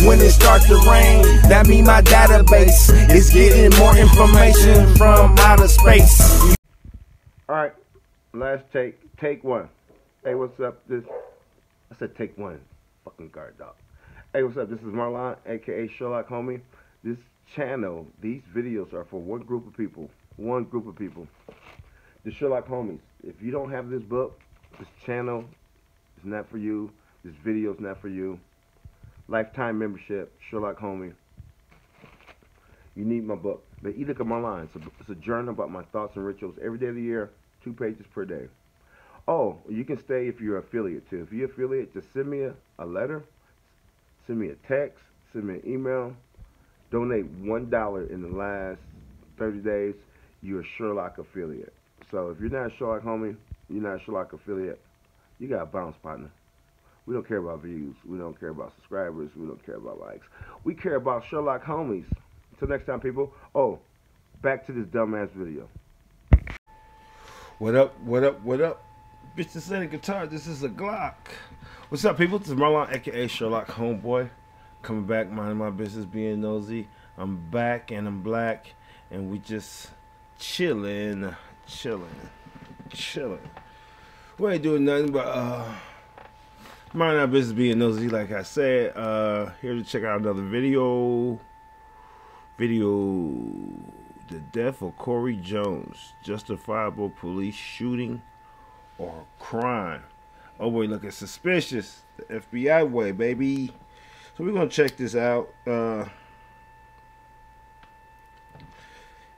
When it starts to rain, that mean my database is getting more information from outer space. Alright, last take one. Hey, what's up? I said take one. Fucking guard dog. Hey, what's up? This is Marlawn, aka Sherlock Homeboy. This channel, these videos are for one group of people. The Sherlock Homies. If you don't have this book, this channel is not for you. This video is not for you. Lifetime membership, Sherlock Homeboy. You need my book, The Edict of Marlawn. It's a journal about my thoughts and rituals every day of the year, 2 pages per day. Oh, you can stay if you're affiliate too. If you're affiliate, just send me a letter, send me a text, send me an email. Donate $1 in the last 30 days. You're a Sherlock affiliate. So if you're not a Sherlock homie, you're not a Sherlock affiliate, you got a bounce, partner. We don't care about views. We don't care about subscribers. We don't care about likes. We care about Sherlock homies. Until next time, people. Oh, back to this dumbass video. What up, what up, what up? Bitch, this ain't a guitar, this is a Glock. What's up, people? This is Marlawn, aka Sherlock Homeboy. Coming back, minding my business, being nosy. I'm back and I'm black, and we just chilling. We ain't doing nothing but minding our business, being nosy, like I said. Here to check out another video. The death of Corey Jones, justifiable police shooting or crime? Oh boy, looking suspicious. The FBI way, baby. So we're gonna check this out.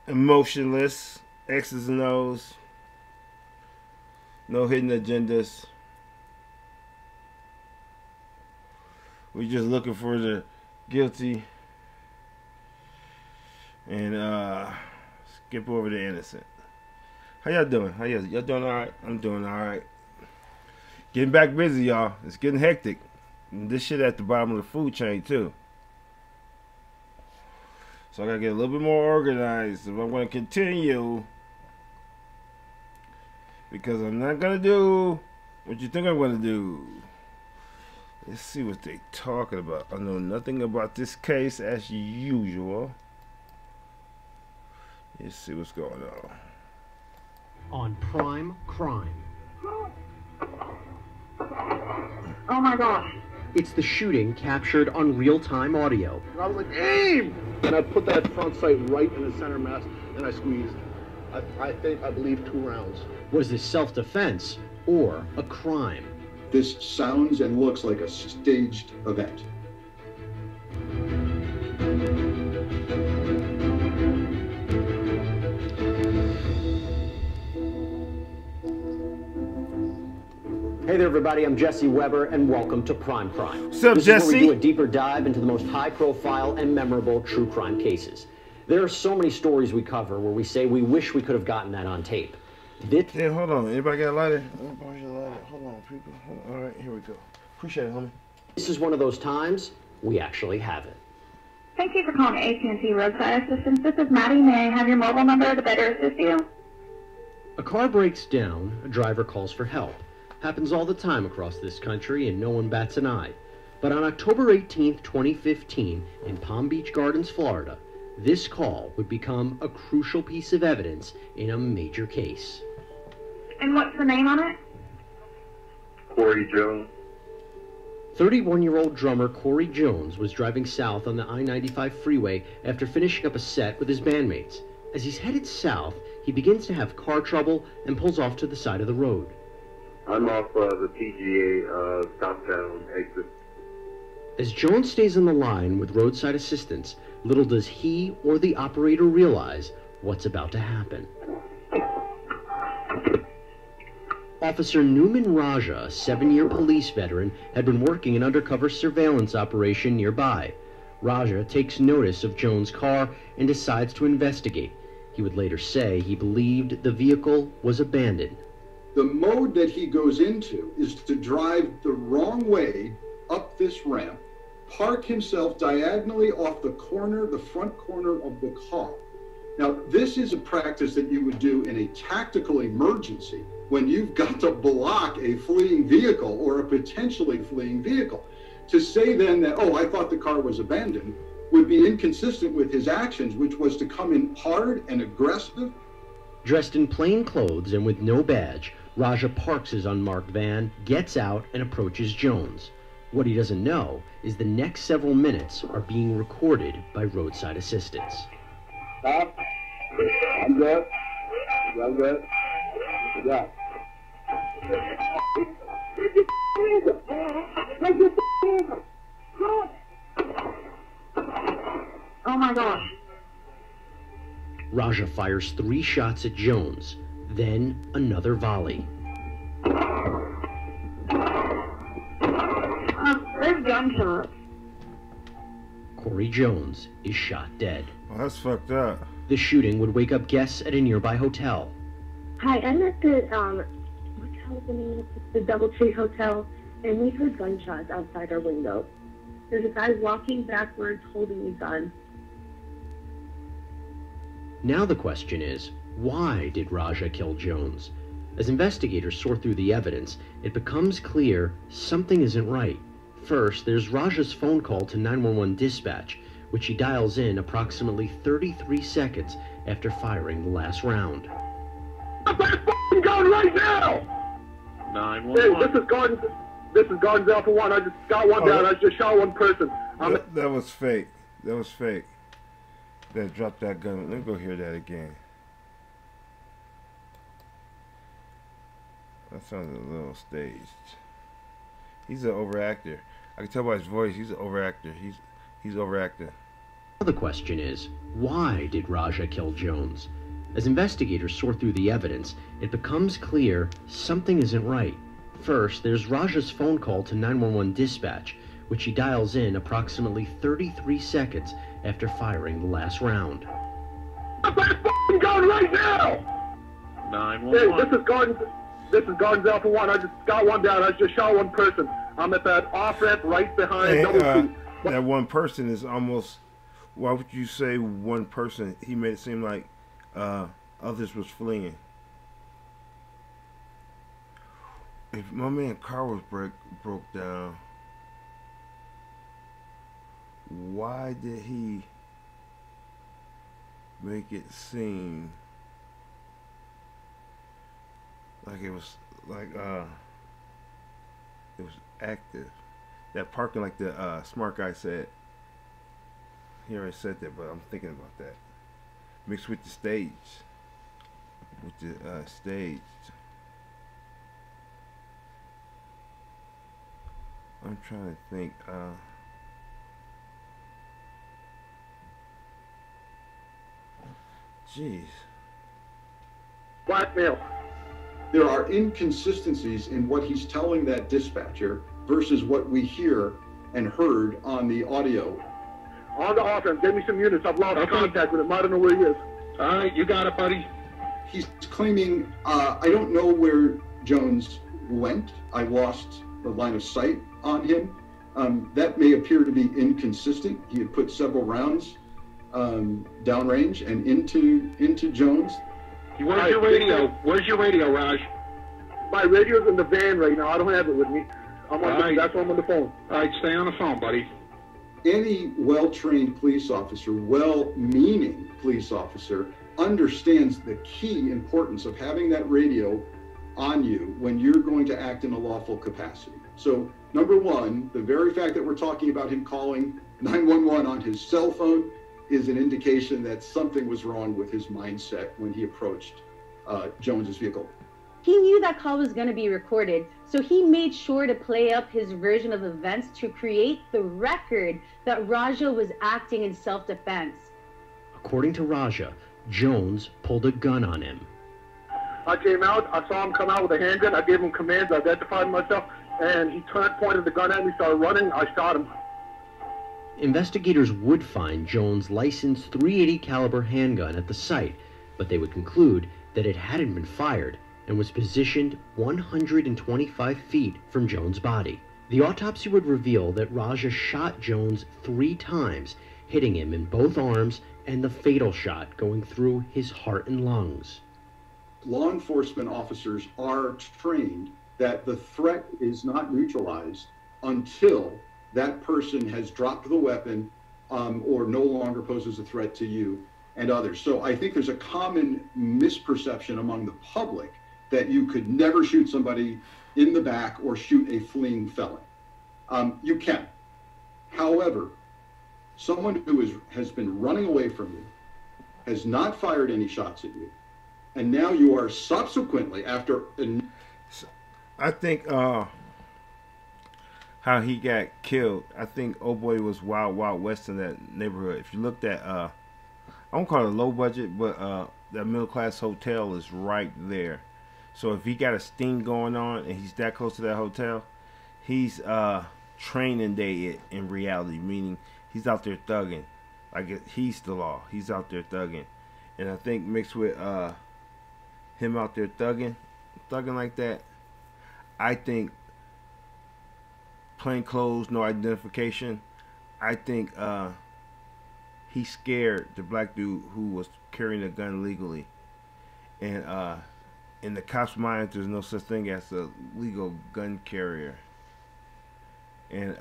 Emotionless, X's and O's, no hidden agendas. We're just looking for the guilty and skip over the innocent. How y'all doing? Y'all doing alright? I'm doing alright. Getting back busy, y'all. It's getting hectic. And this shit at the bottom of the food chain too. So I gotta get a little bit more organized if I'm gonna continue. Because I'm not gonna do what you think I'm gonna do. Let's see what they talking about. I know nothing about this case as usual. Let's see what's going on Prime Crime. Oh my gosh. It's the shooting captured on real-time audio. I was like, aim! And I put that front sight right in the center mass, and I squeezed. I believe 2 rounds. Was this self-defense or a crime? This sounds and looks like a staged event. Hey there, everybody. I'm Jesse Weber, and welcome to Prime Crime. What's up, this Jesse? is where we do a deeper dive into the most high-profile and memorable true crime cases. There are so many stories we cover where we say we wish we could have gotten that on tape. Yeah, hold on. Anybody got a lighter? Hold on, people. All right, here we go. Appreciate it, homie. This is one of those times we actually have it. Thank you for calling AT&T Roadside Assistance. This is Maddie. May I have your mobile number to better assist you? A car breaks down, a driver calls for help. Happens all the time across this country and no one bats an eye. But on October 18th, 2015, in Palm Beach Gardens, Florida, this call would become a crucial piece of evidence in a major case. And what's the name on it? Corey Jones. 31-year-old drummer Corey Jones was driving south on the I-95 freeway after finishing up a set with his bandmates. As he's headed south, he begins to have car trouble and pulls off to the side of the road. I'm off the PGA southbound exit. As Jones stays on the line with roadside assistance, little does he or the operator realize what's about to happen. Officer Newman Raja, a 7-year police veteran, had been working an undercover surveillance operation nearby. Raja takes notice of Jones' car and decides to investigate. He would later say he believed the vehicle was abandoned. The mode that he goes into is to drive the wrong way up this ramp, park himself diagonally off the front corner of the car. Now, this is a practice that you would do in a tactical emergency when you've got to block a fleeing vehicle or a potentially fleeing vehicle. To say then that, oh, I thought the car was abandoned, would be inconsistent with his actions, which was to come in hard and aggressive. Dressed in plain clothes and with no badge, Raja parks his unmarked van, gets out, and approaches Jones. What he doesn't know is the next several minutes are being recorded by roadside assistants. Stop. I'm good. I'm good. Yeah. Oh my gosh. Raja fires 3 shots at Jones, then another volley. There's gunshots. Corey Jones is shot dead. Oh, that's fucked up. The shooting would wake up guests at a nearby hotel. Hi, I'm at the, what the hell is the name of the Doubletree Hotel, and we heard gunshots outside our window. There's a guy walking backwards holding a gun. Now the question is, why did Raja kill Jones? As investigators sort through the evidence, it becomes clear something isn't right. First, there's Raja's phone call to 911 dispatch, which he dials in approximately 33 seconds after firing the last round. Stop that f***ing gun right now! 911. Hey, this is Gardens Alpha 1. I just got one down. I just shot one person. That was fake. That was fake. That dropped that gun. Let me go hear that again. That sounded a little staged. He's an overactor. I can tell by his voice he's an overactor. He's overacting. The question is, why did Raja kill Jones? As investigators sort through the evidence, it becomes clear something isn't right. First, there's Raja's phone call to 911 dispatch, which he dials in approximately 33 seconds after firing the last round. Stop that f***ing gun right now! 911. Hey, this is Gardens Alpha 1. I just got one down. I just shot one person. I'm at that off-ramp right behind Doubletree. That one person is almost, why would you say one person? He made it seem like others was fleeing. If my man's car was broke down, why did he make it seem like it was like it was active? That parking, like the smart guy said. He already said that, but I'm thinking about that. Mixed with the stage. With the stage. I'm trying to think. Jeez. Blackmail. There are inconsistencies in what he's telling that dispatcher versus what we hear and heard on the audio. On the off-ramp, give me some units. I've lost contact with him. I don't know where he is. All right, you got it, buddy. He's claiming, I don't know where Jones went. I lost the line of sight on him. That may appear to be inconsistent. He had put several rounds downrange and into Jones. Where's your radio? Where's your radio, Raj? My radio's in the van right now. I don't have it with me. That's why I'm on the phone. All right, stay on the phone, buddy. Any well-trained police officer, well-meaning police officer, understands the key importance of having that radio on you when you're going to act in a lawful capacity. So, number one, the very fact that we're talking about him calling 911 on his cell phone is an indication that something was wrong with his mindset when he approached Jones's vehicle. He knew that call was going to be recorded, so he made sure to play up his version of events to create the record that Raja was acting in self-defense. According to Raja, Jones pulled a gun on him. I came out, I saw him come out with a handgun, I gave him commands, I identified myself, and he turned, pointed the gun at me, started running, I shot him. Investigators would find Jones' licensed .380 caliber handgun at the site, but they would conclude that it hadn't been fired and was positioned 125 feet from Jones' body. The autopsy would reveal that Raja shot Jones 3 times, hitting him in both arms and the fatal shot going through his heart and lungs. Law enforcement officers are trained that the threat is not neutralized until that person has dropped the weapon or no longer poses a threat to you and others. So I think there's a common misperception among the public that you could never shoot somebody in the back or shoot a fleeing felon. You can. However, someone who has been running away from you, has not fired any shots at you, and now you are subsequently, after... I think how he got killed, I think old boy was wild west in that neighborhood. If you looked at, I don't call it a low budget, but that middle class hotel is right there. So if he got a sting going on and he's that close to that hotel, he's training day in reality, meaning he's out there thugging. Like he's the law. He's out there thugging. And I think mixed with him out there thugging like that, I think plain clothes, no identification, I think he scared the black dude who was carrying a gun legally. And in the cops' mind, there's no such thing as a legal gun carrier. And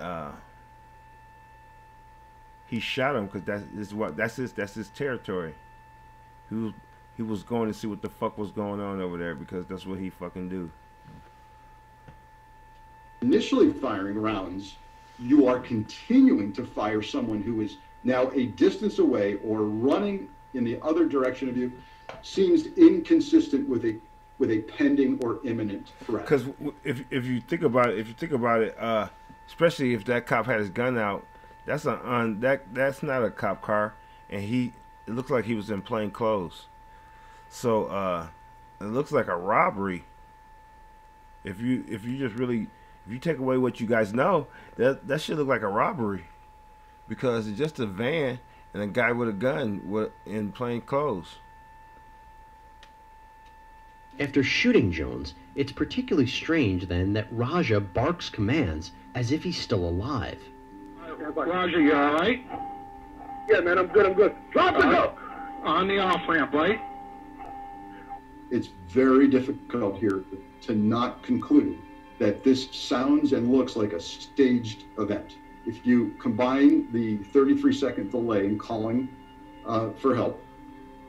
he shot him because that's his territory. He was going to see what the fuck was going on over there because that's what he fucking do. Initially firing rounds, you are continuing to fire someone who is now a distance away or running in the other direction of you, seems inconsistent with a pending or imminent threat. Because if you think about it, especially if that cop had his gun out, that's not a cop car, and it looks like he was in plain clothes. So it looks like a robbery. If you take away what you guys know, that should look like a robbery, because it's just a van and a guy with a gun in plain clothes. After shooting Jones, it's particularly strange then that Raja barks commands as if he's still alive. Roger, you all right? Yeah, man, I'm good. Drop the gun! On the off-ramp, right? It's very difficult here to not conclude that this sounds and looks like a staged event. If you combine the 33-second delay in calling for help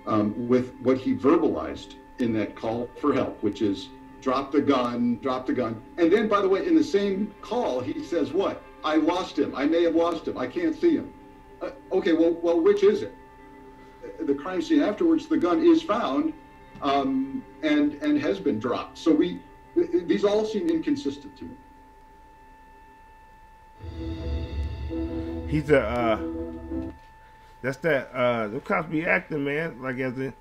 with what he verbalized in that call for help, which is drop the gun. And then, by the way, in the same call, he says what? I lost him. I may have lost him. I can't see him. Okay, well, which is it? The crime scene afterwards, the gun is found and has been dropped. So these all seem inconsistent to me. He's the cops be acting, man, like as in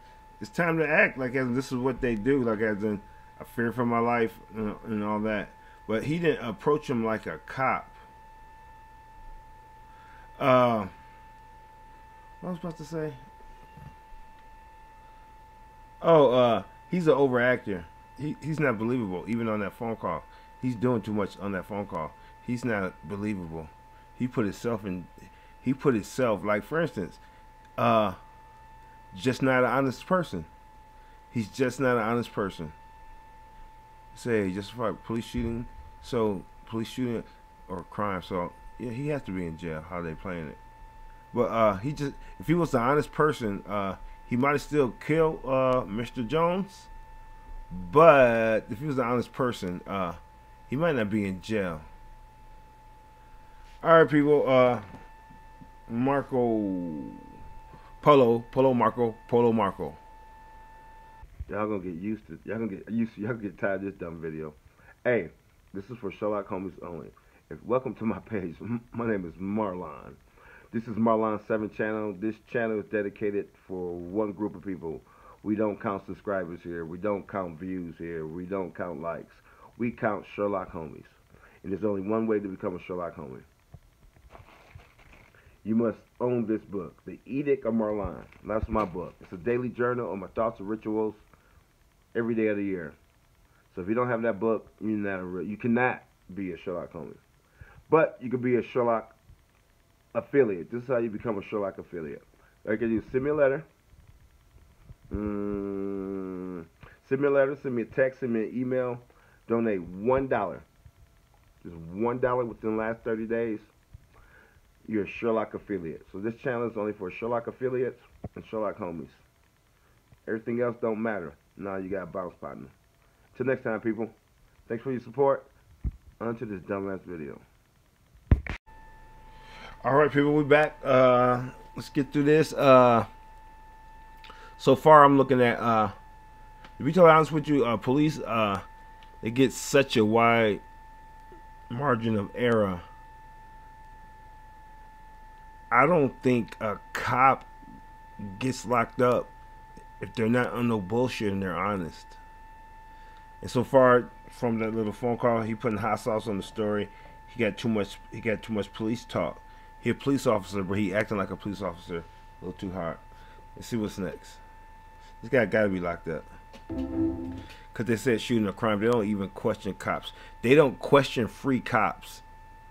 it's time to act, like as in this is what they do, like as in I fear for my life and all that. But he didn't approach him like a cop. What I was about to say? He's an overactor. He's not believable, even on that phone call. He's doing too much on that phone call. He's not believable. He put himself, like, for instance, just not an honest person. He's just not an honest person. Say, justified police shooting, or crime, so yeah, he has to be in jail. How they playing it? But if he was an honest person, he might have still killed Mr. Jones. But if he was an honest person, he might not be in jail. All right, people. Polo Marco. Y'all gonna get used to. Y'all gonna get tired of this dumb video. Hey, this is for Sherlock Homies only. Welcome to my page. My name is Marlawn. This is Marlawn 7 channel. This channel is dedicated for one group of people. We don't count subscribers here. We don't count views here. We don't count likes. We count Sherlock Homies. And there's only one way to become a Sherlock Homie. You must own this book, The Edict of Marlawn. That's my book. It's a daily journal of my thoughts and rituals every day of the year. So if you don't have that book, you cannot be a Sherlock Homie. But you can be a Sherlock affiliate. This is how you become a Sherlock affiliate. I can send me a letter. Send me a letter, send me a text, send me an email. Donate $1. Just $1 within the last 30 days. you're a Sherlock affiliate. So this channel is only for Sherlock affiliates and Sherlock homies. Everything else don't matter. Now you got a bounce partner. Till next time, people. Thanks for your support. On to this dumbass video. Alright, people, we back. Let's get through this. So far I'm looking at to be totally honest with you, police they get such a wide margin of error. I don't think a cop gets locked up if they're not on no bullshit and they're honest. And so far from that little phone call, he putting hot sauce on the story. He got too much police talk. He a police officer, but he acting like a police officer a little too hard. Let's see what's next. This guy gotta be locked up. Cause they said shooting a crime. They don't even question cops. They don't question free cops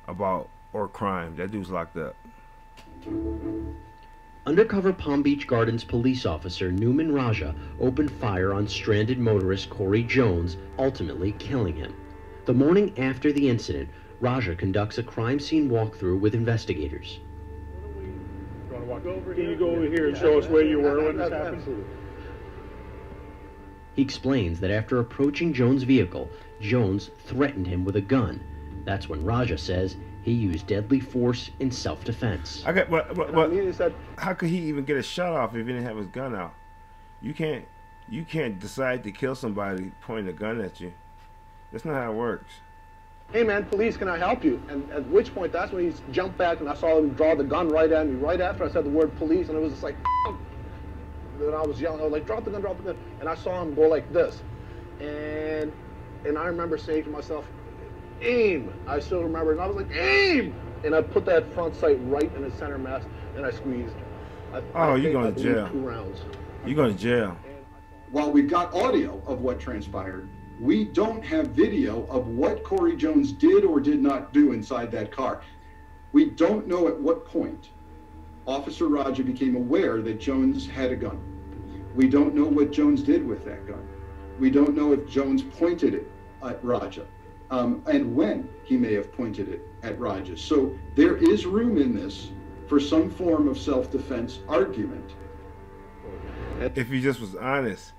about or crime. That dude's locked up. Undercover Palm Beach Gardens police officer Newman Raja opened fire on stranded motorist Corey Jones, ultimately killing him. The morning after the incident, Raja conducts a crime scene walkthrough with investigators. Can you go over here and show us where you were when this happened? He explains that after approaching Jones' vehicle, Jones threatened him with a gun. That's when Raja says he used deadly force in self-defense. How could he even get a shot off if he didn't have his gun out? You can't decide to kill somebody pointing a gun at you. That's not how it works. Hey man, police, can I help you? And at which point, that's when he jumped back and I saw him draw the gun right at me, right after I said the word police, and it was just like, then I was yelling, I was like, drop the gun, drop the gun. And I saw him go like this. And I remember saying to myself, aim. I still remember, and I was like, aim! And I put that front sight right in his center mass, and I squeezed. You're going to jail. 2 rounds. You're going to jail. While we've got audio of what transpired, we don't have video of what Corey Jones did or did not do inside that car. We don't know at what point Officer Raja became aware that Jones had a gun. We don't know what Jones did with that gun. We don't know if Jones pointed it at Raja, and when he may have pointed it at Raja. So there is room in this for some form of self-defense argument. If he just was honest,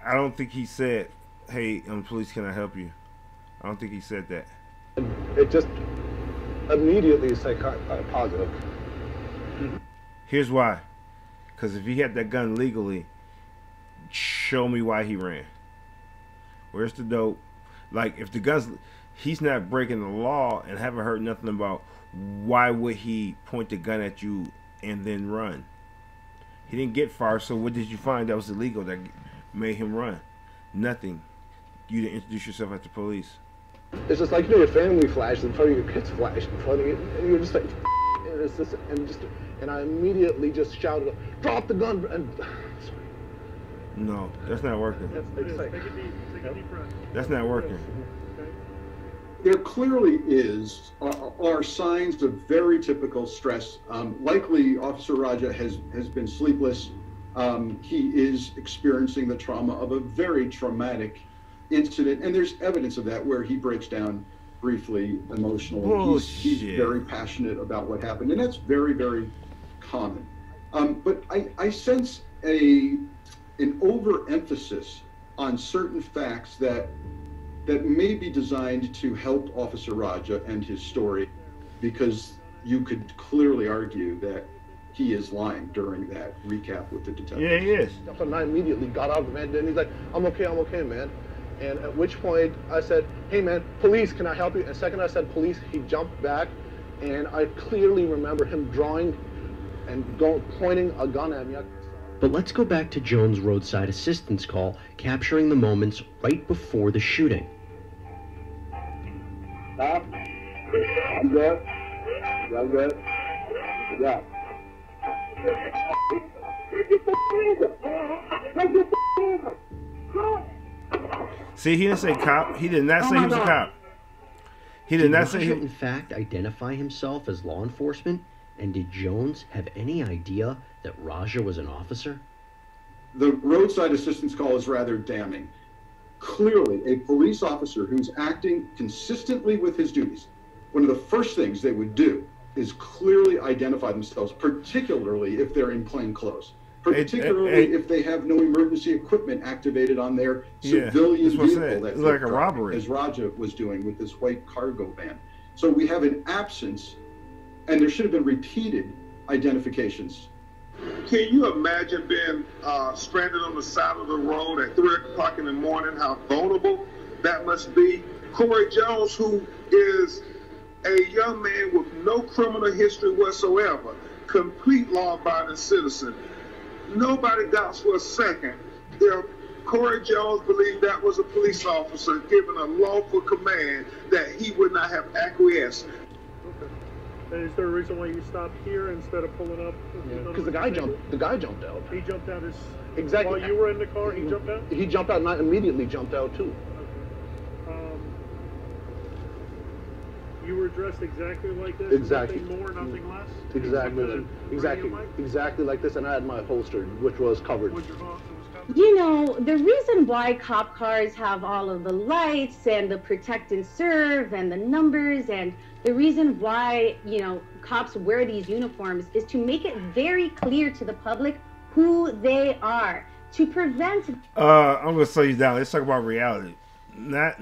I don't think he said, hey, police, can I help you? I don't think he said that. It just immediately is like positive. Here's why. Because if he had that gun legally, show me why he ran. Where's the dope? Like, if the gun's, he's not breaking the law and haven't heard nothing about why would he point the gun at you and then run. He didn't get far, so what did you find that was illegal that made him run? Nothing. You didn't introduce yourself as the police. It's just like, you know, your family flashes in front of you, your kids flash in front of you, and you're just like, and it's just, and I immediately just shouted, drop the gun, and sorry. No, that's not working. Take a deep breath. That's not working. There clearly are signs of very typical stress. Likely, Officer Raja has been sleepless. He is experiencing the trauma of a very traumatic incident, and there's evidence of that where he breaks down briefly emotionally. He's very passionate about what happened, and that's very, very common. But I sense an overemphasis on certain facts that may be designed to help Officer Raja and his story, because you could clearly argue that he is lying during that recap with the detective. Yeah, he is. And I immediately got out of the van, and he's like, I'm okay, man. And at which point I said, hey man, police, can I help you? And the second I said police, he jumped back, and I clearly remember him drawing and pointing a gun at me. But let's go back to Jones' roadside assistance call, capturing the moments right before the shooting. Stop. I'm good. I'm good. Yeah. See, he didn't say cop. He did not say he was a cop. He did not say he... Did Raja, in fact, identify himself as law enforcement? And did Jones have any idea that Raja was an officer? The roadside assistance call is rather damning. Clearly, a police officer who's acting consistently with his duties, one of the first things they would do is clearly identify themselves, particularly if they're in plain clothes. Particularly if they have no emergency equipment activated on their civilian vehicle. That's like a robbery. As Raja was doing with this white cargo van. So we have an absence, and there should have been repeated identifications. Can you imagine being stranded on the side of the road at 3 o'clock in the morning, how vulnerable that must be? Corey Jones, who is a young man with no criminal history whatsoever, complete law-abiding citizen. Nobody doubts for a second if Corey Jones believed that was a police officer given a lawful command that he would not have acquiesced. And is there a reason why you stopped here instead of pulling up? Because the guy jumped out. He jumped out exactly. While you were in the car, he jumped out? He jumped out and I immediately jumped out too. You were dressed exactly like this? Exactly. Nothing more, nothing less? Exactly like this, and I had my holster, which was covered. You know, the reason why cop cars have all of the lights and the protect and serve and the numbers, and the reason why, you know, cops wear these uniforms is to make it very clear to the public who they are, to prevent... I'm going to slow you down. Let's talk about reality. Not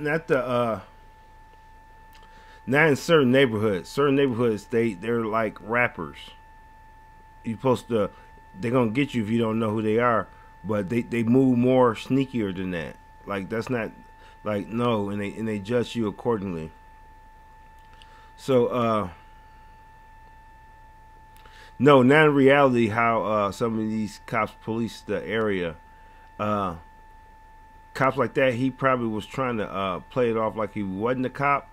in certain neighborhoods. Certain neighborhoods, they're like rappers. You're supposed to... They're going to get you if you don't know who they are. But they move more sneakier than that. Like, that's not... Like, no. And they judge you accordingly. So, no, not in reality how some of these cops police the area. Cops like that, he probably was trying to play it off like he wasn't a cop.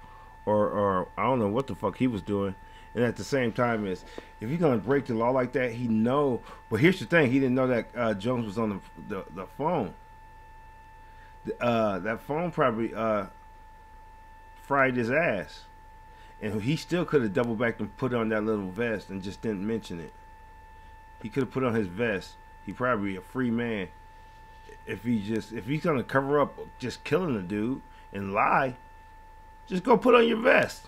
Or I don't know what the fuck he was doing. And at the same time, if you're going to break the law like that, he know. But here's the thing. He didn't know that Jones was on the phone. That phone probably fried his ass. And he still could have doubled back and put on that little vest and just didn't mention it. He could have put on his vest. He probably a free man. If he's going to cover up just killing the dude and lie, just go put on your vest.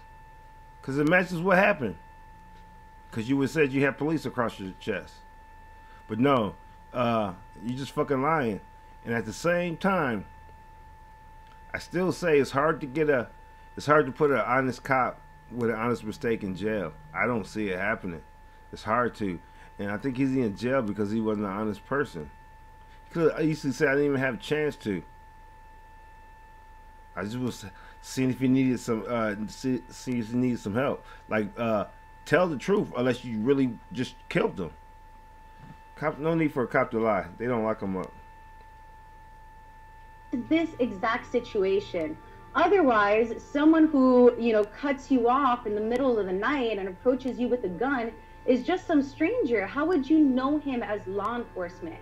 Because it matches what happened. Because you would said you had police across your chest. But no, you just fucking lying. And at the same time, I still say it's hard to put an honest cop with an honest mistake in jail. I don't see it happening. It's hard to. And I think he's in jail because he wasn't an honest person. I used to say I didn't even have a chance to. I just was seeing if he needed some see if he needed some help. Like tell the truth unless you really just killed them. Cop, no need for a cop to lie. They don't lock them up. This exact situation. Otherwise, someone who, you know, cuts you off in the middle of the night and approaches you with a gun is just some stranger. How would you know him as law enforcement?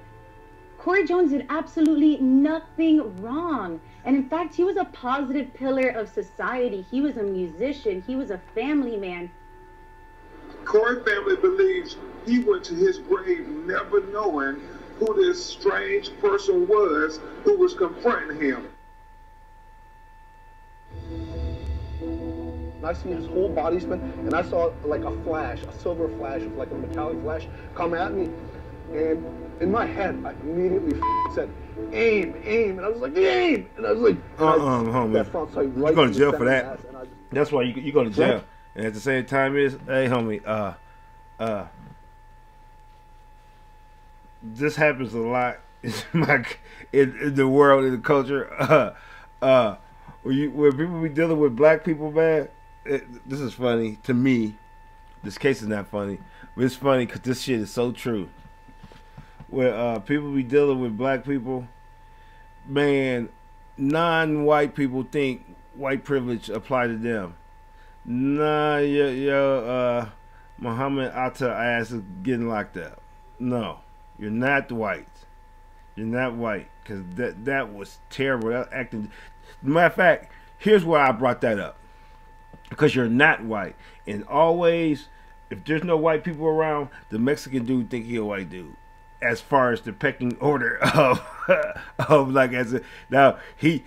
Corey Jones did absolutely nothing wrong. And in fact, he was a positive pillar of society. He was a musician. He was a family man. Corey family believes he went to his grave never knowing who this strange person was who was confronting him. And I see his whole body spin, and I saw like a flash, a silver flash, like a metallic flash, come at me. And in my head, I immediately said, aim, aim. And I was like, aim! And I was like, homie. That front sight right you're going to jail for that. Ass, that's why you go to jail. And at the same time hey, homie, this happens a lot in the world, in the culture. When people be dealing with black people, man, this is funny to me. This case is not funny, but it's funny because this shit is so true. Where people be dealing with black people, man, non-white people think white privilege apply to them. Nah, Muhammad Atta ass is getting locked up. No, you're not white. You're not white, because that was terrible. That acting. Matter of fact, here's why I brought that up. Because you're not white, and always, if there's no white people around, the Mexican dude think he a white dude. As far as the pecking order of like as a, now he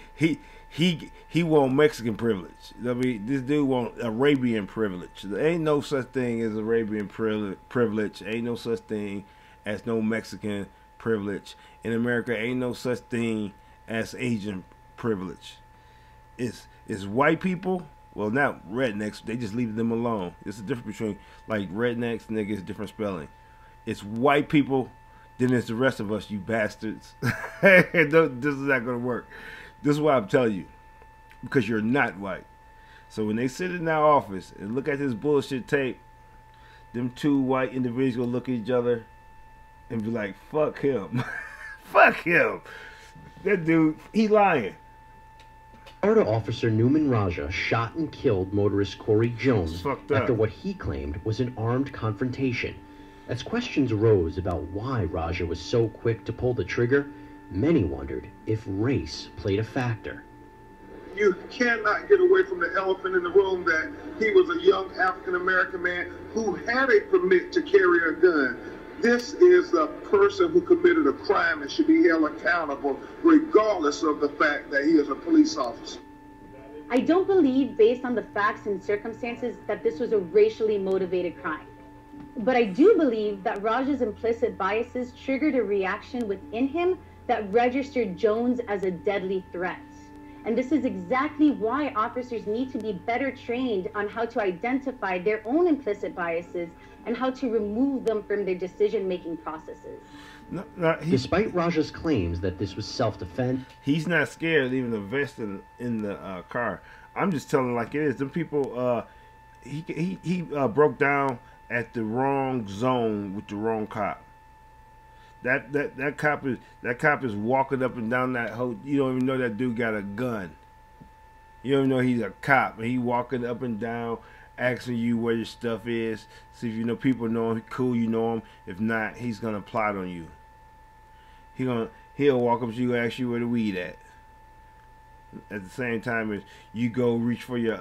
he want Mexican privilege. I mean, this dude want Arabian privilege. There ain't no such thing as Arabian privilege. Ain't no such thing as no Mexican privilege. In America, ain't no such thing as Asian privilege. It's white people. Well, not rednecks. They just leave them alone. It's the difference between like rednecks, niggas, different spelling. It's white people. Then it's the rest of us, you bastards. This is not going to work. This is why I'm telling you. Because you're not white. So when they sit in that office and look at this bullshit tape, them two white individuals look at each other and be like, fuck him. Fuck him. That dude, he lying. Florida officer Newman Raja shot and killed motorist Corey Jones after what he claimed was an armed confrontation. As questions arose about why Raja was so quick to pull the trigger, many wondered if race played a factor. You cannot get away from the elephant in the room that he was a young African-American man who had a permit to carry a gun. This is a person who committed a crime and should be held accountable regardless of the fact that he is a police officer. I don't believe, based on the facts and circumstances, that this was a racially motivated crime. But I do believe that Raja's implicit biases triggered a reaction within him that registered Jones as a deadly threat. And this is exactly why officers need to be better trained on how to identify their own implicit biases and how to remove them from their decision-making processes. Despite Raja's claims that this was self-defense, he's not scared to even invest in the car. I'm just telling it like it is. Them people, he broke down at the wrong zone with the wrong cop. That cop is walking up and down that whole. You don't even know that dude got a gun. You don't even know he's a cop, and he walking up and down, asking you where your stuff is. See if you know people know him. Cool, you know him. If not, he's gonna plot on you. He'll walk up to you and ask you where the weed at. At the same time as you go reach for your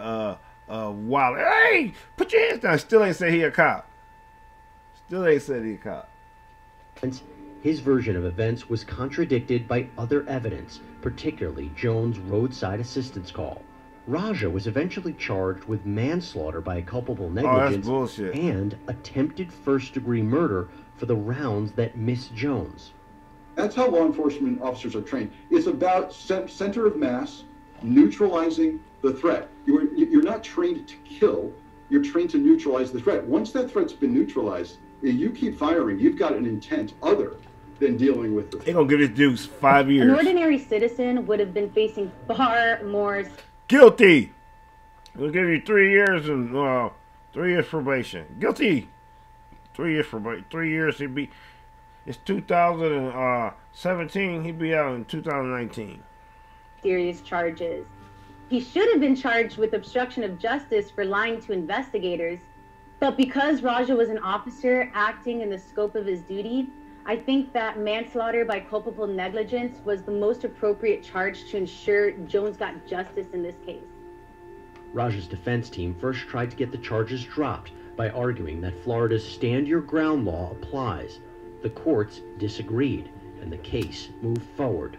wallet. Hey, put your hands down. Still ain't say he a cop. Still ain't said he a cop. His version of events was contradicted by other evidence, particularly Jones' roadside assistance call. Raja was eventually charged with manslaughter by culpable negligence and attempted first-degree murder for the rounds that missed Jones. That's how law enforcement officers are trained. It's about center of mass, neutralizing the threat. You're not trained to kill, you're trained to neutralize the threat. Once that threat's been neutralized, you keep firing, you've got an intent other than dealing with the threat. They're going to give this dude 5 years. An ordinary citizen would have been facing far more... Guilty! We'll give you 3 years and 3 years probation. Guilty! 3 years probation. 3 years, he'd be... It's 2017, he'd be out in 2019. Serious charges. He should have been charged with obstruction of justice for lying to investigators. But because Raja was an officer acting in the scope of his duty, I think that manslaughter by culpable negligence was the most appropriate charge to ensure Jones got justice in this case. Raja's defense team first tried to get the charges dropped by arguing that Florida's Stand Your Ground law applies. The courts disagreed, and the case moved forward.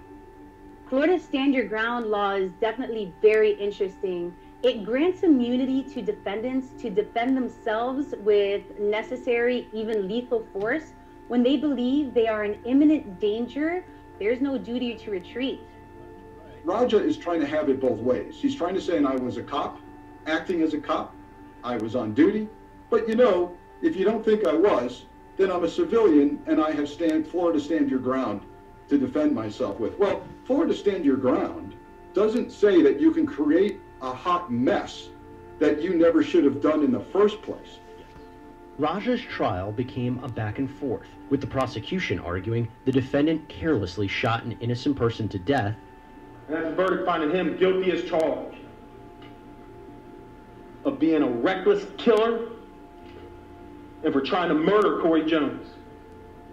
Florida's Stand Your Ground law is definitely very interesting. It grants immunity to defendants to defend themselves with necessary, even lethal force. When they believe they are in imminent danger, there's no duty to retreat. Raja is trying to have it both ways. He's trying to say, I was a cop, acting as a cop, I was on duty, but you know, if you don't think I was, then I'm a civilian and I have Florida Stand Your Ground to defend myself with. Well, Florida Stand Your Ground doesn't say that you can create a hot mess that you never should have done in the first place. Raja's trial became a back and forth, with the prosecution arguing the defendant carelessly shot an innocent person to death. And that's a verdict finding him guilty as charged of being a reckless killer and for trying to murder Corey Jones.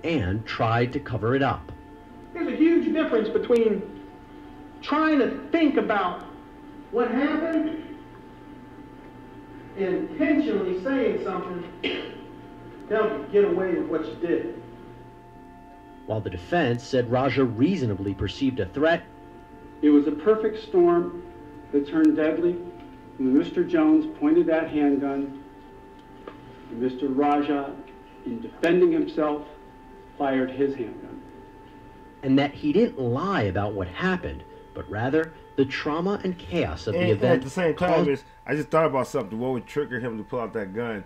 And tried to cover it up. There's a huge difference between trying to think about what happened and intentionally saying something to help you get away with what you did. While the defense said Raja reasonably perceived a threat, it was a perfect storm that turned deadly when Mr. Jones pointed that handgun and Mr. Raja, in defending himself, fired his handgun. And that he didn't lie about what happened, but rather the trauma and chaos of the event. At the same time, I just thought about something. What would trigger him to pull out that gun?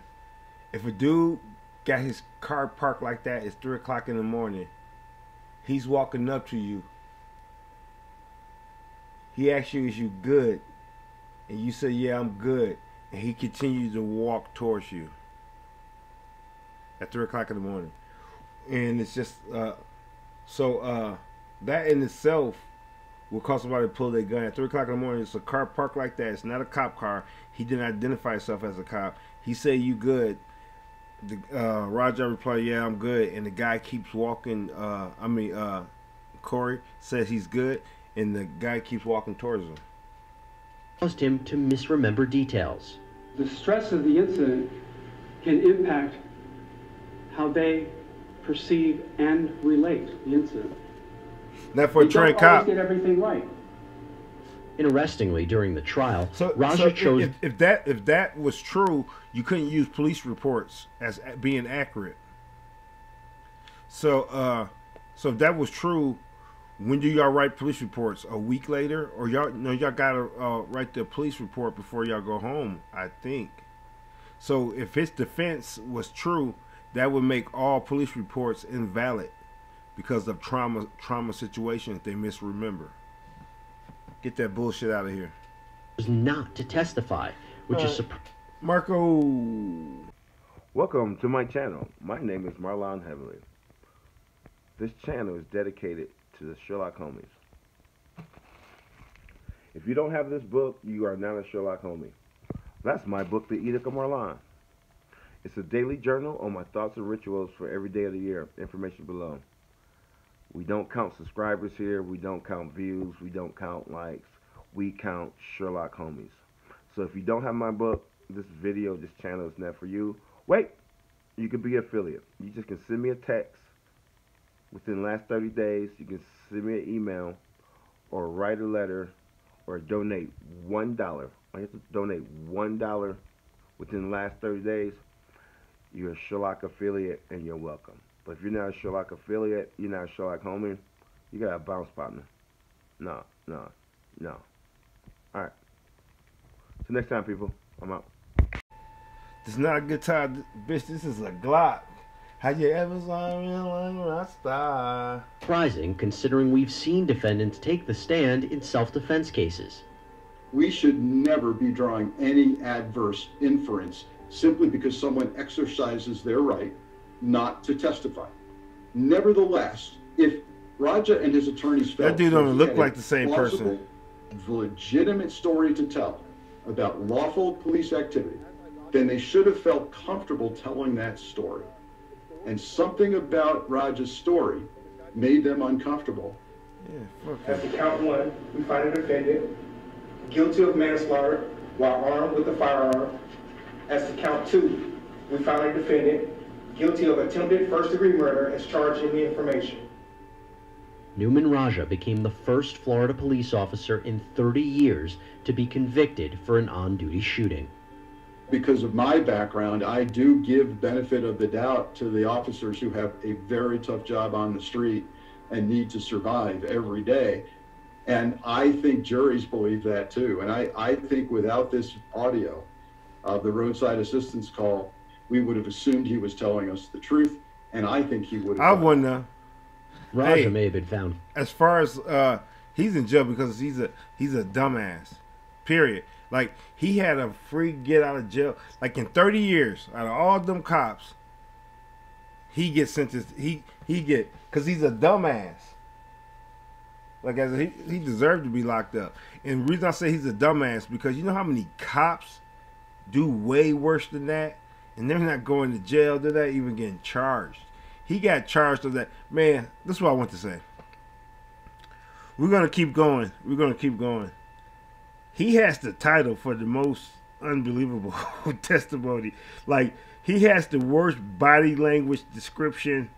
If a dude got his car parked like that, it's 3 o'clock in the morning. He's walking up to you. He asks you, is you good? And you say, yeah, I'm good. And he continues to walk towards you at 3 o'clock in the morning. And it's just, that in itself will cause somebody to pull their gun. At 3 o'clock in the morning, it's a car parked like that. It's not a cop car. He didn't identify himself as a cop. He say, you good? Raja replied, yeah, I'm good. And the guy keeps walking, Corey says he's good. And the guy keeps walking towards him. Caused him to misremember details. The stress of the incident can impact how they perceive and relate the incident. Not for a trained cop. Get everything right. Interestingly, during the trial, Raja chose. If that was true, you couldn't use police reports as being accurate. So if that was true, when do y'all write police reports? A week later, or y'all gotta write the police report before y'all go home? I think. So if his defense was true, that would make all police reports invalid because of trauma situations they misremember. Get that bullshit out of here. Was not to testify, which is Marco. Welcome to my channel. My name is Marlawn Heavenly. This channel is dedicated to the Sherlock homies. If you don't have this book, you are not a Sherlock homie. That's my book, The Edict of Marlawn. It's a daily journal on my thoughts and rituals for every day of the year. Information below. We don't count subscribers here. We don't count views. We don't count likes. We count Sherlock homies. So if you don't have my book, this video, this channel is not for you. Wait, you can be an affiliate. You just can send me a text within the last 30 days. You can send me an email or write a letter or donate $1. I have to donate $1 within the last 30 days. You're a Sherlock affiliate and you're welcome. But if you're not a Sherlock affiliate, you're not a Sherlock homie, you got a bounce partner. No. Alright. Till next time, people. I'm out. This is not a good time, bitch. This is a Glock. Have you ever saw me on a star? Surprising, considering we've seen defendants take the stand in self-defense cases. We should never be drawing any adverse inference simply because someone exercises their right not to testify. Nevertheless, if Raja and his attorneys felt that dude don't look like the same person, legitimate story to tell about lawful police activity, then they should have felt comfortable telling that story. And something about Raja's story made them uncomfortable. As to count one, we find a defendant guilty of manslaughter while armed with a firearm. As to count two, we find a defendant guilty of attempted first-degree murder as charged in the information. Newman Raja became the first Florida police officer in 30 years to be convicted for an on-duty shooting. Because of my background, I do give benefit of the doubt to the officers who have a very tough job on the street and need to survive every day. And I think juries believe that too. And I think without this audio of the roadside assistance call, we would have assumed he was telling us the truth. And I think he would have. I wouldn't. Raja may have been found. As far as he's in jail because he's a dumbass. Period. Like, he had a free get out of jail. Like, in 30 years, out of all them cops, he gets sentenced. He get, because he's a dumbass. Like, he deserved to be locked up. And the reason I say he's a dumbass, because you know how many cops do way worse than that? And they're not going to jail. They're not even getting charged. He got charged of that. Man, this is what I want to say. We're going to keep going. We're going to keep going. He has the title for the most unbelievable testimony. Like, he has the worst body language description.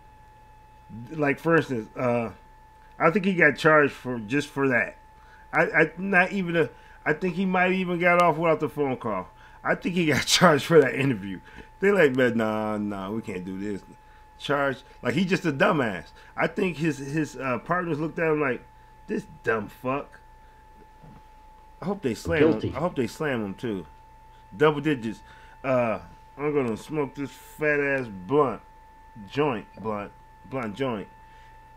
Like, for instance, I think he got charged for just for that. I I think he might even got off without the phone call. I think he got charged for that interview. They like, man, nah, we can't do this. Charged like he's just a dumbass. I think his partners looked at him like, this dumb fuck. I hope they slam him. I hope they slam him too. Double digits. I'm gonna smoke this fat ass blunt joint.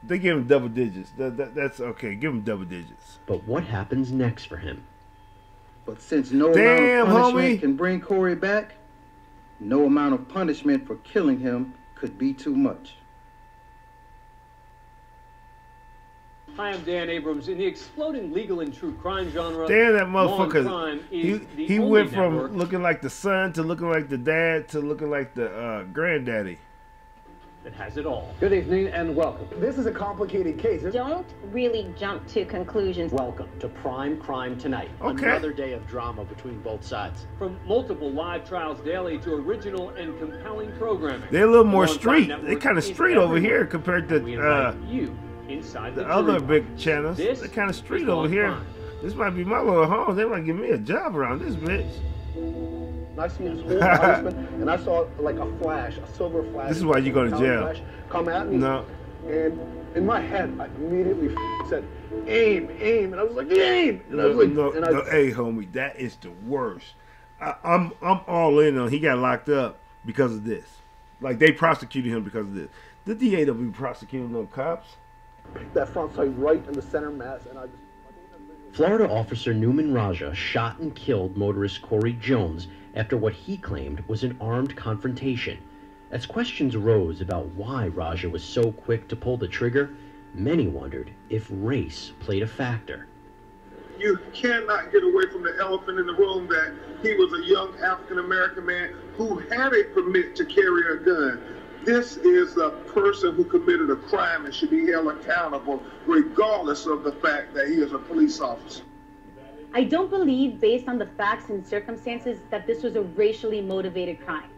They give him double digits. That's okay. Give him double digits. But what happens next for him? But since no amount of punishment can bring Corey back, no amount of punishment for killing him could be too much. Hi, I'm Dan Abrams. In the exploding legal and true crime genre, Dan, that motherfucker, he went from network looking like the son to looking like the dad to looking like the granddaddy. that has it all. Good evening and welcome. This is a complicated case. Don't really jump to conclusions. Welcome to Prime Crime Tonight. Okay. Another day of drama between both sides. From multiple live trials daily to original and compelling programming. They're a little more Marlawn street. Network They kind of is street over everywhere. here compared to We invite you inside the the other jury big channels. This They're kind of street is over Marlawn here. Crime. This might be my little home. They might give me a job around this bitch. And I see his whole husband, and I saw like a flash, a silver flash. This is why you go to jail. Flash come at me. No. And in my head, I immediately said, "Aim, aim," and I was like, "Aim!" And I was like, no, hey, homie, that is the worst. I'm all in on. He got locked up because of this. Like they prosecuted him because of this. The DA don't be prosecuting no cops. picked that front sight right in the center mass, and I just. Florida officer Newman Raja shot and killed motorist Corey Jones after what he claimed was an armed confrontation. As questions rose about why Raja was so quick to pull the trigger, many wondered if race played a factor. You cannot get away from the elephant in the room that he was a young African-American man who had a permit to carry a gun. This is a person who committed a crime and should be held accountable regardless of the fact that he is a police officer. I don't believe, based on the facts and circumstances, that this was a racially motivated crime.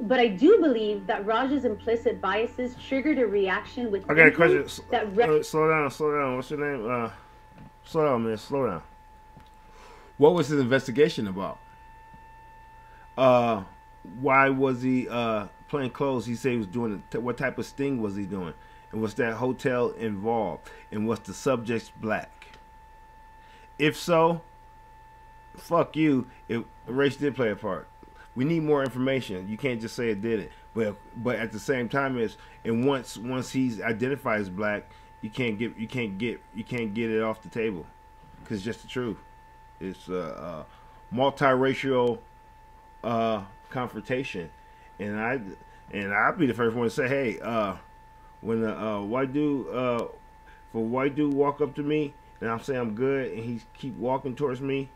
But I do believe that Raja's implicit biases triggered a reaction with I got a question. Slow down. What's your name? Slow down, man. Slow down. What was his investigation about? Why was he plain clothes? He said he was doing what type of sting was he doing? And was that hotel involved? And was the subject black? If so, fuck you. Race did play a part. We need more information. You can't just say it did it. But at the same time, once he's identified as black, you can't get it off the table, because it's just the truth. It's a multiracial confrontation, and I'll be the first one to say, hey, when a white dude walk up to me and I'm saying I'm good, and he keep walking towards me,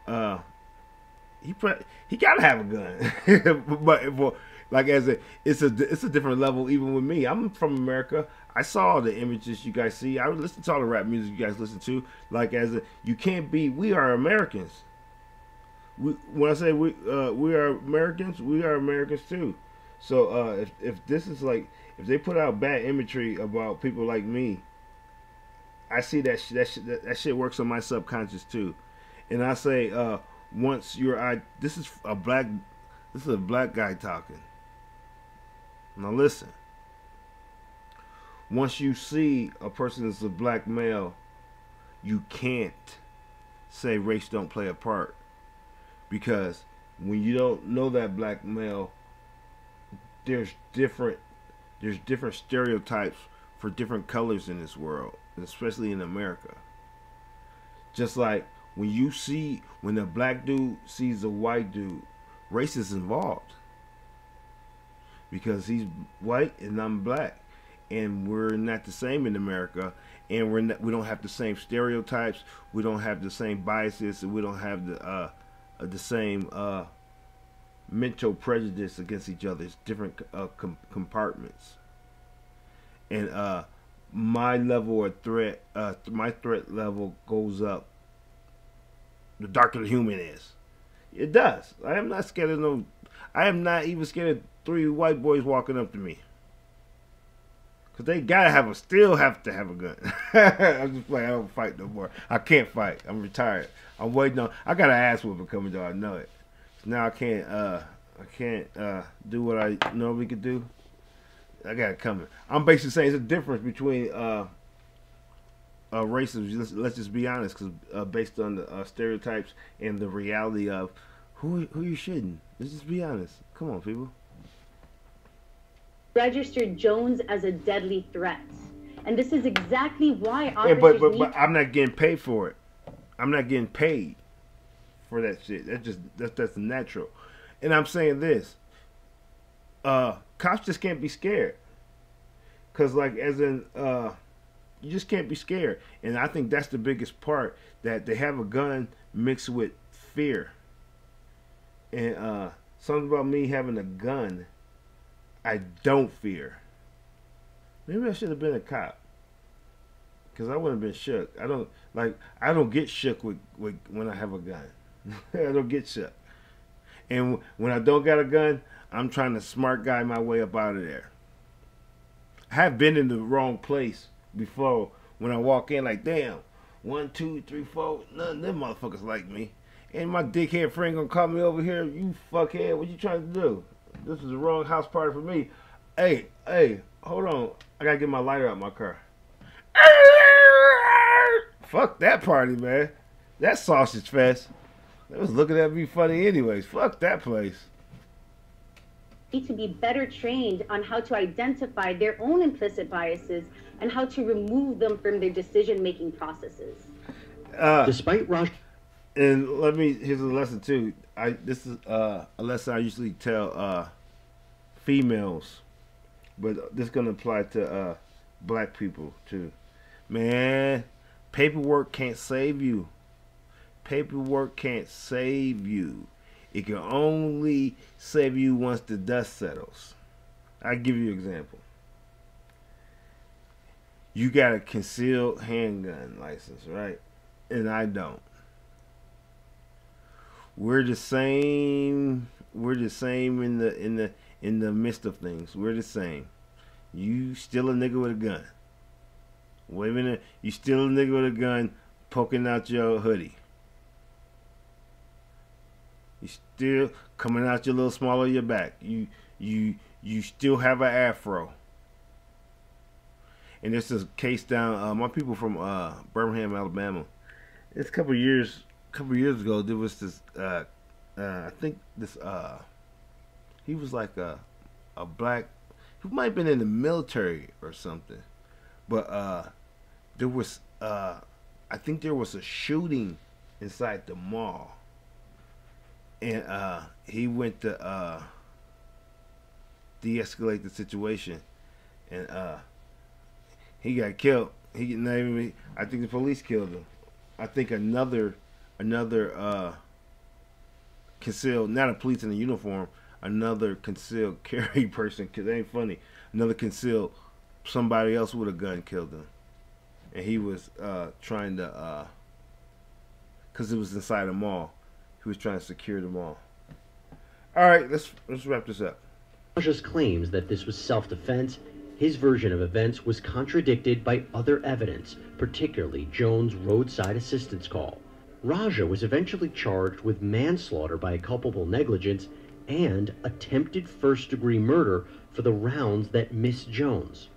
he gotta have a gun. but like it's a different level even with me. I'm from America. I saw all the images you guys see. I would listen to all the rap music you guys listen to. Like you can't be. We are Americans. When I say we are Americans, we are Americans too. So if this is like, if they put out bad imagery about people like me, I see that shit works on my subconscious too. And I say once this is a black guy talking. Now listen. Once you see a person that's a black male, you can't say race don't play a part, because when you don't know that black male, there's different stereotypes for different colors in this world, especially in America. Just like when a black dude sees a white dude, race is involved, because he's white and I'm black, and we're not the same in America, and we don't have the same stereotypes, we don't have the same biases, and we don't have the same mental prejudice against each other. It's different compartments, and my level of threat, my threat level goes up the darker the human is. It does. I am not scared of no. I am not even scared of 3 white boys walking up to me, Cause they gotta still have to have a gun. I'm just like, I don't fight no more. I can't fight. I'm retired. I'm waiting on. I got an ass whooping coming though. I know it. So now I can't do what I normally could do. I got it coming. I'm basically saying it's a difference between races. Let's just be honest, because based on the stereotypes and the reality of who you shouldn't. Let's just be honest. Come on, people. Registered Jones as a deadly threat, and this is exactly why officers yeah, but I'm not getting paid for it. I'm not getting paid for that shit. That's natural. And I'm saying this: cops just can't be scared, cause like as in you just can't be scared. And I think that's the biggest part, that they have a gun mixed with fear. And something about me having a gun, I don't fear. Maybe I should have been a cop, because I wouldn't have been shook. I don't get shook with when I have a gun. I don't get shook. And when I don't got a gun, I'm trying to smart guy my way up out of there. I have been in the wrong place before. When I walk in, like, damn, 1, 2, 3, 4, none of them motherfuckers like me. And my dickhead friend gonna call me over here, you fuckhead, what you trying to do? This is the wrong house party for me. Hey, hold on. I gotta get my lighter out my car. Fuck that party, man. That sausage fest. They was looking at me funny anyways. Fuck that place. Need to be better trained on how to identify their own implicit biases and how to remove them from their decision-making processes. Despite Raj... And here's a lesson too. This is a lesson I usually tell females, but this is gonna apply to black people too. Man, paperwork can't save you. Paperwork can't save you. It can only save you once the dust settles. I'll give you an example. You got a concealed handgun license, right? And I don't. We're the same in the midst of things. We're the same. You still a nigga with a gun. Wait a minute. You still a nigga with a gun poking out your hoodie. You still coming out your little small of your back. You still have an afro. And this is a case down. My people from Birmingham, Alabama. It's a couple years ago. There was this. I think this. He was like a black. He might have been in the military or something. But there was. I think there was a shooting inside the mall. And he went to de-escalate the situation, and he got killed. I think the police killed him. I think another concealed, not a police in a uniform, another concealed carry person, because it ain't funny, another concealed, somebody else with a gun killed him. And he was trying to, because it was inside a mall. He was trying to secure the mall. All right, let's wrap this up. Raja's claims that this was self-defense. His version of events was contradicted by other evidence, particularly Jones' roadside assistance call. Raja was eventually charged with manslaughter by culpable negligence and attempted first-degree murder for the rounds that missed Jones.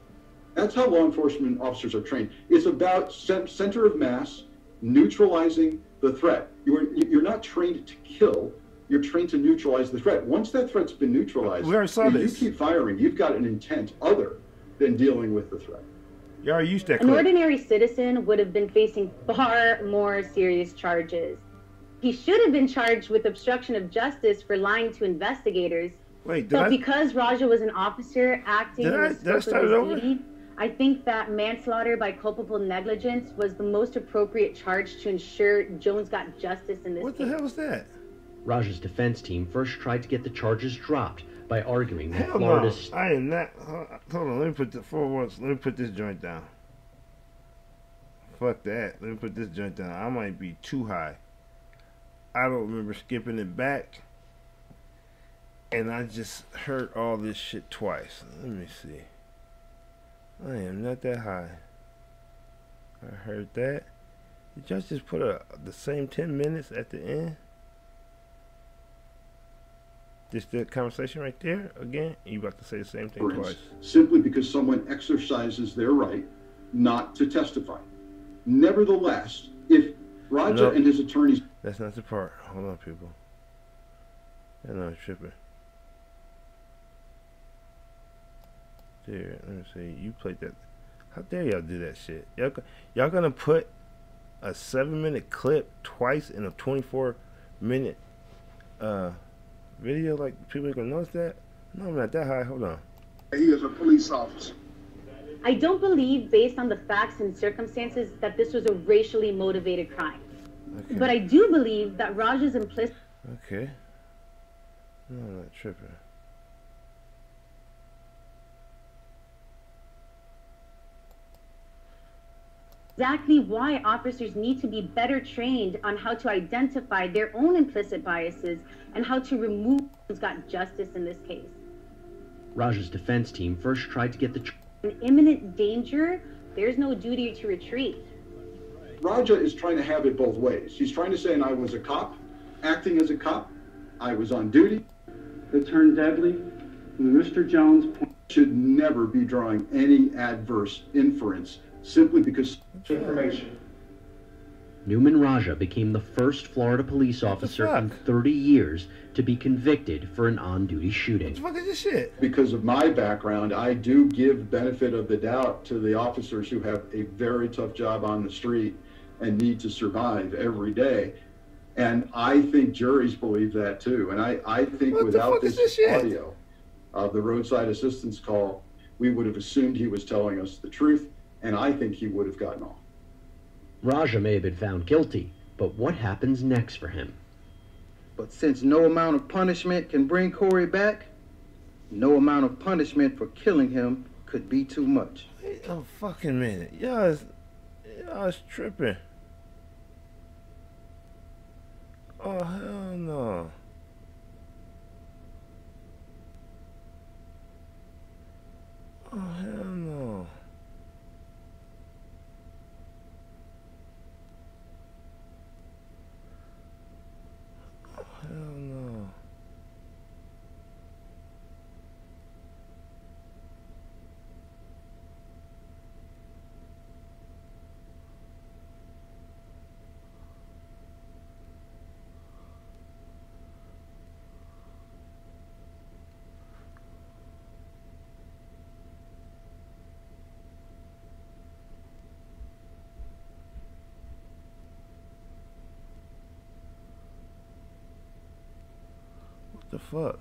That's how law enforcement officers are trained. It's about center of mass, neutralizing the threat. You're not trained to kill. You're trained to neutralize the threat. Once that threat's been neutralized, we already saw this. You keep firing. You've got an intent other than dealing with the threat. You already used that. An ordinary citizen would have been facing far more serious charges. He should have been charged with obstruction of justice for lying to investigators. But because Raja was an officer acting in the scope of his duty, I think that manslaughter by culpable negligence was the most appropriate charge to ensure Jones got justice in this case. What the hell was that? Raja's defense team first tried to get the charges dropped by arguing that Hell Florida's... no, I am not. Hold on, let me put this joint down. Fuck that. Let me put this joint down. I might be too high. I don't remember skipping it back. And I just heard all this shit twice. Let me see. I am not that high. I heard that. Did y'all just put the same 10 minutes at the end? Just the conversation right there again? You about to say the same thing twice. Simply because someone exercises their right not to testify. Nevertheless, if Raja and his attorneys... That's not the part. Hold on, people. I know I'm tripping. There, let me see. You played that. How dare y'all do that shit? Y'all gonna put a 7-minute clip twice in a 24-minute video? Like, people are gonna notice that? No, I'm not that high. Hold on. He is a police officer. I don't believe, based on the facts and circumstances, that this was a racially motivated crime. Okay. But I do believe that Raja's implicit... Okay. No, I'm not tripping. Exactly why officers need to be better trained on how to identify their own implicit biases and how to remove who's got justice in this case. Raja's defense team first tried to get the... In imminent danger, there's no duty to retreat. Raja is trying to have it both ways. He's trying to say, I was a cop, acting as a cop, I was on duty. It turned deadly. Mr. Jones should never be drawing any adverse inference simply because information. Newman Raja became the first Florida police officer in 30 years to be convicted for an on-duty shooting. What the fuck is this shit? Because of my background, I do give benefit of the doubt to the officers who have a very tough job on the street and need to survive every day. And I think juries believe that too. And I think without this audio of the roadside assistance call, we would have assumed he was telling us the truth, and I think he would have gotten off. Raja may have been found guilty, but what happens next for him? But since no amount of punishment can bring Corey back, no amount of punishment for killing him could be too much. Wait a fucking minute. Y'all is tripping. Oh, hell no. Oh, hell no. Oh, hell no. The fuck?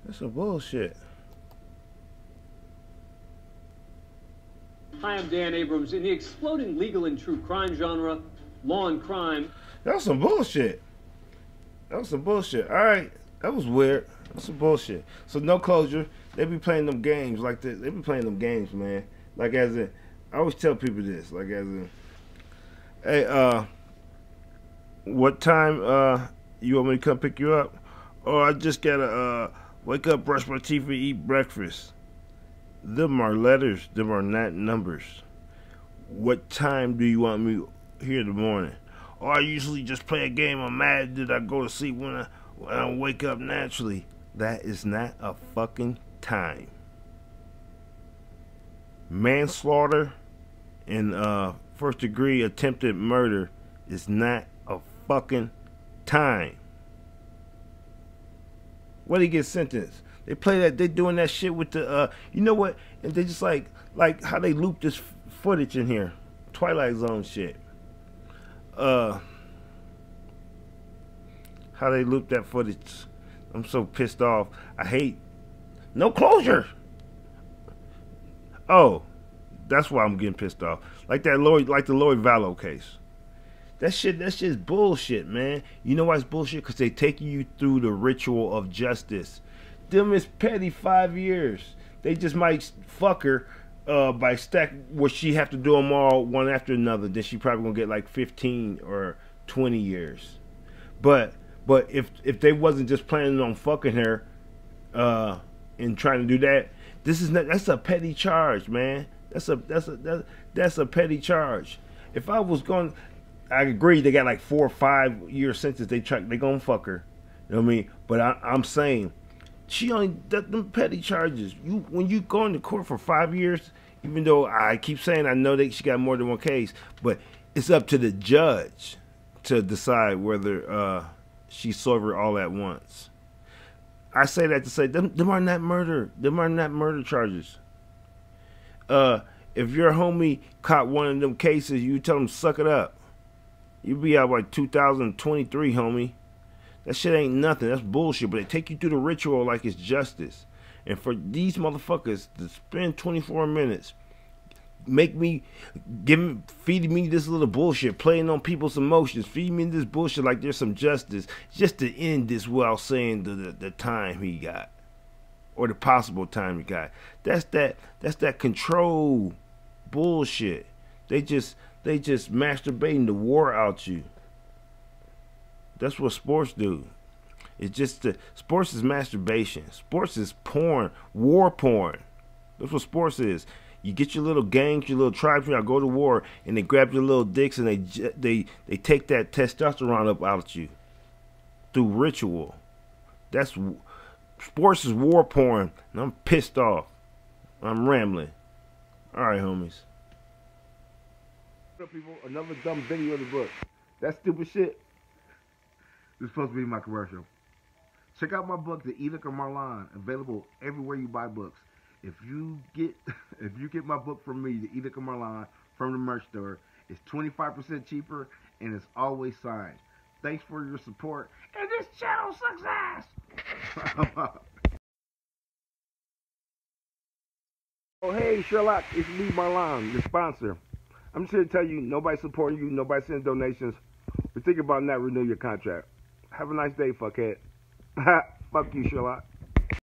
That's some bullshit. Hi, I'm Dan Abrams. In the exploding legal and true crime genre, Law and Crime. That was some bullshit. That was some bullshit. Alright. That was weird. That's some bullshit. So no closure. They be playing them games like this. They be playing them games, man. Like as in, I always tell people this, like as in, hey, what time you want me to come pick you up? Oh, I just gotta wake up, brush my teeth, and eat breakfast. Them are letters, them are not numbers. What time do you want me here in the morning? Oh, I usually just play a game of Madden that I go to sleep when I wake up naturally. That is not a fucking time. Manslaughter and first degree attempted murder is not a fucking time. What did he get sentenced? They play that, they doing that shit with the you know what, and they just like how they loop this footage in here, Twilight Zone shit. How they loop that footage. I'm so pissed off. I hate no closure. Oh, that's why I'm getting pissed off. Like the Lloyd Vallow case. That's just bullshit, man. You know why it's bullshit? Because they take you through the ritual of justice. Them is petty 5 years. They just might fuck her by stack where she have to do them all one after another. Then she probably gonna get like 15 or 20 years. But But if they wasn't just planning on fucking her, and trying to do that, that's a petty charge, man. That's a petty charge. If I was going, I agree they got like 4 or 5 year sentence. They gonna fuck her. You know what I mean? But I'm saying she only them petty charges. When you go into court for 5 years, even though I keep saying I know that she got more than one case, but it's up to the judge to decide whether she sober all at once. I say that to say them are not murder. Them are not murder charges. If your homie caught one of them cases, you tell him suck it up. You be out by 2023, homie. That shit ain't nothing. That's bullshit. But they take you through the ritual like it's justice. And for these motherfuckers to spend 24 minutes, feeding me this little bullshit, playing on people's emotions, feeding me this bullshit like there's some justice, just to end this while saying the time he got, or the possible time he got. That's that control bullshit. They just masturbating the war out you. That's what sports do. It's just sports is masturbation. Sports is porn, war porn. That's what sports is. You get your little gangs, your little tribes, y'all go to war, and they grab your little dicks and they take that testosterone up out of you through ritual. Sports is war porn, and I'm pissed off. I'm rambling. All right, homies. What up, people? Another dumb video of the book. That stupid shit. This is supposed to be my commercial. Check out my book, The Edict of Marlawn, available everywhere you buy books. If you get my book from me, The Edict of Marlawn, from the merch store, it's 25% cheaper and it's always signed. Thanks for your support, and this channel sucks ass. Oh hey Sherlock, it's me Marlawn, your sponsor. I'm just here to tell you, nobody's supporting you, nobody's sending donations. We're thinking about not renewing your contract. Have a nice day, fuckhead. Fuck you, Sherlock.